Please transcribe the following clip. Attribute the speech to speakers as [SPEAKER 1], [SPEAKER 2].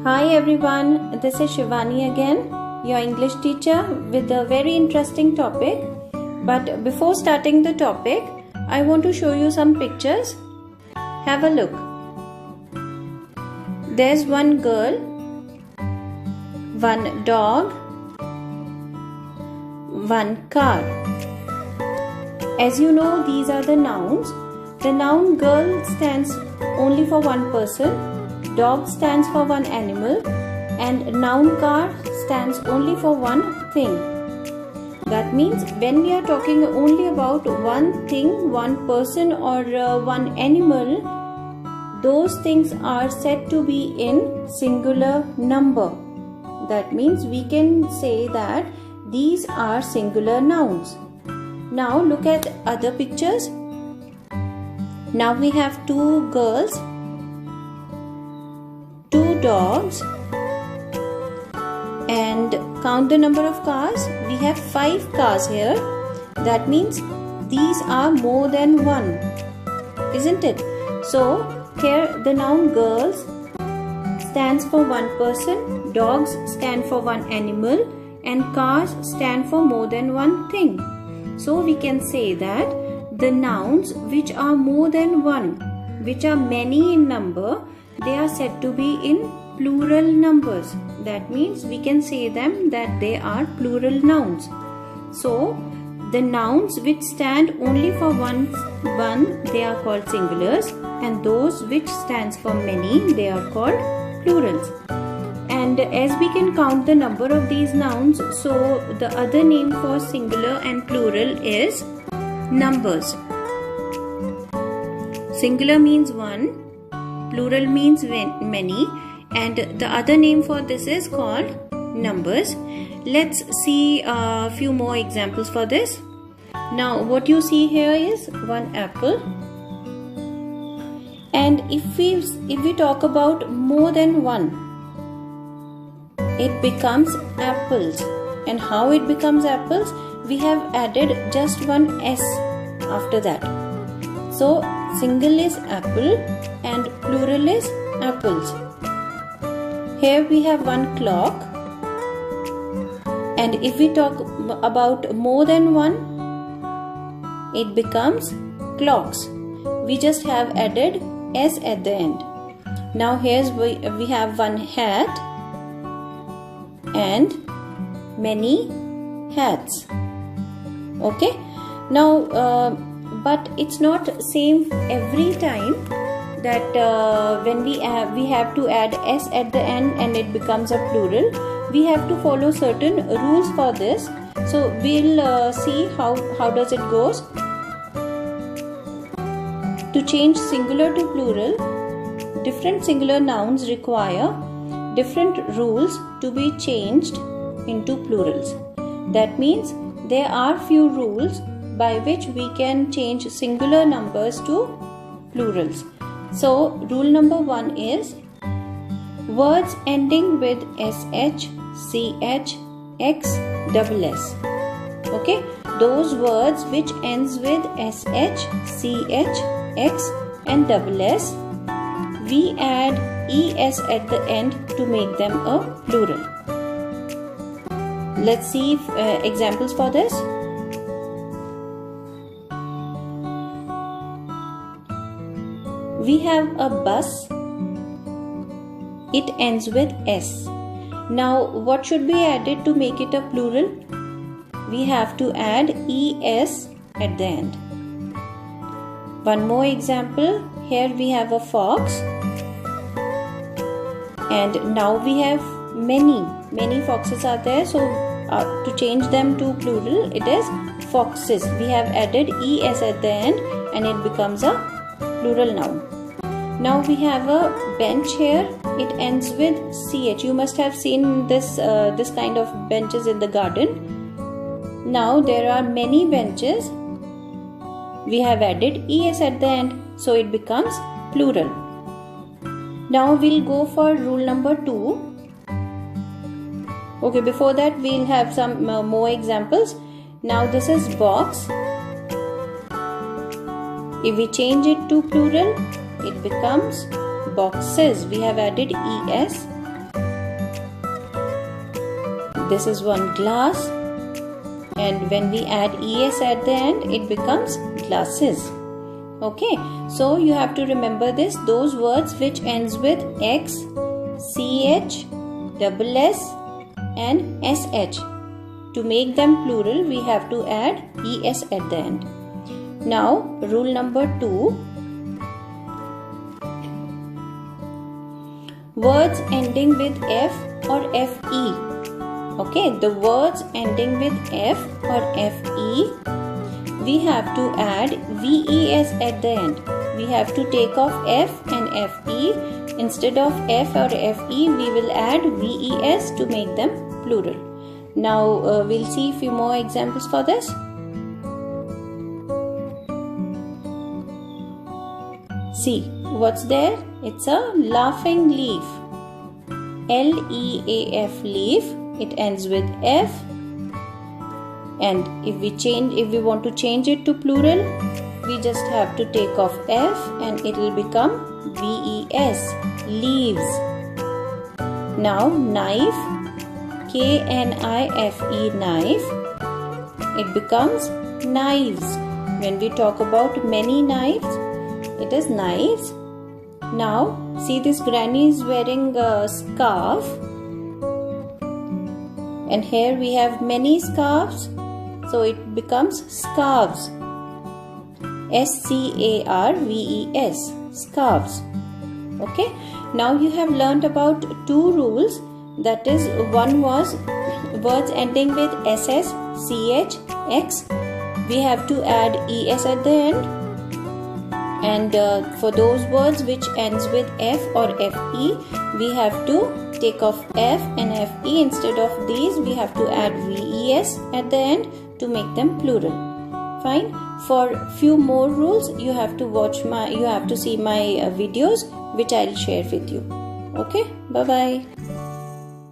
[SPEAKER 1] Hi everyone, this is Shivani again, your English teacher with a very interesting topic. But before starting the topic, I want to show you some pictures. Have a look. There's one girl, one dog, one car. As you know, these are the nouns. The noun girl stands only for one person. Dog stands for one animal, and noun car stands only for one thing. That means when we are talking only about one thing, one person or one animal, those things are said to be in singular number. That means we can say that these are singular nouns. Now look at other pictures. Now we have two girls, two dogs, and count the number of cars. We have 5 cars here. That means these are more than one, isn't it? So here the noun girls stands for one person, dogs stand for one animal, and cars stand for more than one thing. So we can say that the nouns which are more than one, which are many in number, they are said to be in plural numbers. That means we can say them that they are plural nouns. So the nouns which stand only for one, they are called singulars, and those which stands for many, they are called plurals. And as we can count the number of these nouns, so the other name for singular and plural is numbers. Singular means one, plural means many, and the other name for this is called numbers. Let's see a few more examples for this. Now what you see here is one apple, and if we talk about more than one, it becomes apples. And how it becomes apples? We have added just one S after that. So single is apple and plural is apples. Here we have one clock, and if we talk about more than one, it becomes clocks. We just have added S at the end. Now here's we have one hat and many hats. Okay, now but it's not same every time that when we have to add S at the end and it becomes a plural. We have to follow certain rules for this. So we'll see how does it goes. To change singular to plural, different singular nouns require different rules to be changed into plurals. That means there are few rules by which we can change singular numbers to plurals. So rule number 1 is words ending with SH, CH, X, double S. Okay, those words which ends with SH, CH, X and double S, we add ES at the end to make them a plural. Let's see examples for this. We have a bus. It ends with S. Now what should be added to make it a plural? We have to add ES at the end. One more example. Here we have a fox, and now we have many foxes are there. So to change them to plural, it is foxes. We have added ES at the end and it becomes a plural noun. Now we have a bench here. It ends with CH. You must have seen this kind of benches in the garden. Now there are many benches. We have added ES at the end, so it becomes plural. Now we'll go for rule number 2. Okay, before that we'll have some more examples. Now this is box. If we change it to plural, it becomes boxes. We have added ES this is one glass, and when we add es at the end, it becomes glasses. Okay, so you have to remember this. Those words which ends with x, ch, double s and sh. To make them plural, we have to add es at the end. Now, rule number 2. Words ending with f or fe. Okay, the words ending with f or fe, we have to add ves at the end. We have to take off f and fe. Instead of f or fe, we will add ves to make them plural. Now we'll see a few more examples for this. See, what's there? It's a laughing leaf. L-E-A-F, leaf. It ends with f. And if we want to change it to plural, we just have to take off f and it will become ves, leaves. Now knife, K-N-I-F-E, knife. It becomes knives. When we talk about many knives, it is knives. Now see, this granny is wearing a scarf, and here we have many scarves, so it becomes scarves. S-C-A-R-V-E-S, scarves. Okay, now you have learnt about 2 rules. That is, one was words ending with ss, ch, x. We have to add es at the end. And for those words which ends with f or fe, we have to take off f and fe. Instead of these, we have to add ves at the end to make them plural. Fine. For few more rules, you have to see my videos, which I'll share with you. Okay. Bye bye.